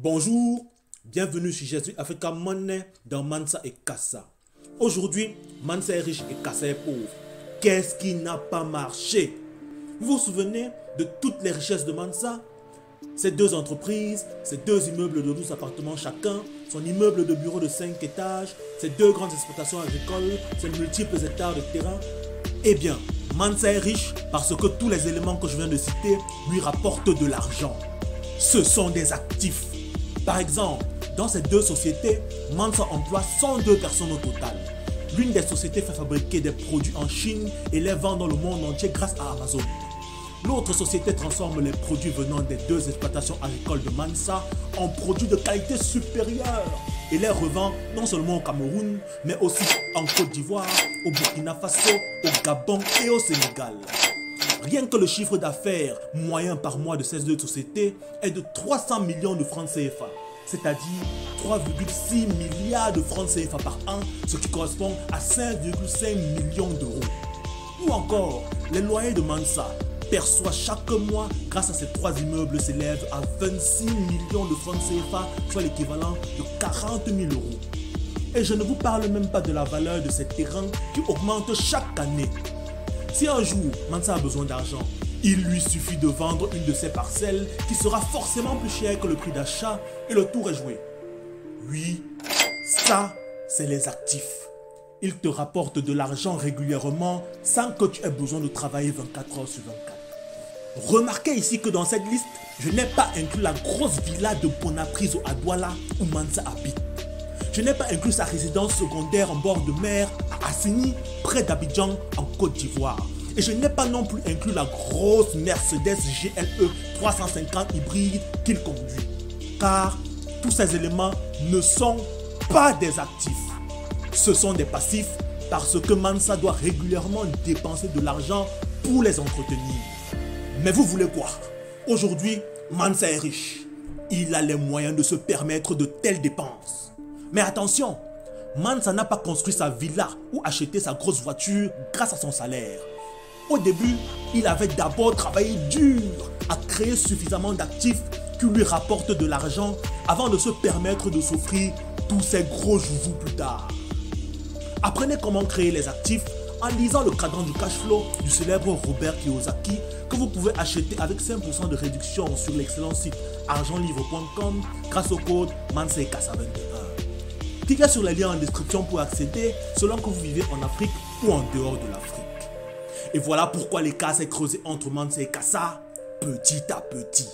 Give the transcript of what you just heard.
Bonjour, bienvenue sur Jésus Africa Money dans Mansa et Kassa. Aujourd'hui, Mansa est riche et Kassa est pauvre. Qu'est-ce qui n'a pas marché? Vous vous souvenez de toutes les richesses de Mansa? Ces deux entreprises, ces deux immeubles de 12 appartements chacun, son immeuble de bureau de 5 étages, ses deux grandes exploitations agricoles, ses multiples hectares de terrain. Eh bien, Mansa est riche parce que tous les éléments que je viens de citer lui rapportent de l'argent. Ce sont des actifs. Par exemple, dans ces deux sociétés, Mansa emploie 102 personnes au total. L'une des sociétés fait fabriquer des produits en Chine et les vend dans le monde entier grâce à Amazon. L'autre société transforme les produits venant des deux exploitations agricoles de Mansa en produits de qualité supérieure et les revend non seulement au Cameroun, mais aussi en Côte d'Ivoire, au Burkina Faso, au Gabon et au Sénégal. Rien que le chiffre d'affaires moyen par mois de ces deux sociétés est de 300 millions de francs CFA, c'est-à-dire 3,6 milliards de francs CFA par an, ce qui correspond à 5,5 millions d'euros. Ou encore, les loyers de Mansa perçoit chaque mois grâce à ces trois immeubles s'élèvent à 26 millions de francs CFA, soit l'équivalent de 40 000 euros. Et je ne vous parle même pas de la valeur de ces terrains qui augmente chaque année. Si un jour Mansa a besoin d'argent, il lui suffit de vendre une de ses parcelles qui sera forcément plus chère que le prix d'achat et le tour est joué. Oui, ça, c'est les actifs. Ils te rapportent de l'argent régulièrement sans que tu aies besoin de travailler 24 heures sur 24. Remarquez ici que dans cette liste, je n'ai pas inclus la grosse villa de Bonaprise à Douala où Mansa habite. Je n'ai pas inclus sa résidence secondaire en bord de mer à Assini, près d'Abidjan, en Côte d'Ivoire. Et je n'ai pas non plus inclus la grosse Mercedes GLE 350 hybride qu'il conduit. Car tous ces éléments ne sont pas des actifs. Ce sont des passifs parce que Mansa doit régulièrement dépenser de l'argent pour les entretenir. Mais vous voulez quoi? Aujourd'hui, Mansa est riche. Il a les moyens de se permettre de telles dépenses. Mais attention, Mansa n'a pas construit sa villa ou acheté sa grosse voiture grâce à son salaire. Au début, il avait d'abord travaillé dur à créer suffisamment d'actifs qui lui rapportent de l'argent avant de se permettre de s'offrir tous ces gros joujoux plus tard. Apprenez comment créer les actifs en lisant le cadran du cash flow du célèbre Robert Kiyosaki que vous pouvez acheter avec 5% de réduction sur l'excellent site argentlivre.com grâce au code MansaEKassa21. Cliquez sur les liens en description pour accéder selon que vous vivez en Afrique ou en dehors de l'Afrique. Et voilà pourquoi l'écart s'est creusé entre Mansa et Kassa petit à petit.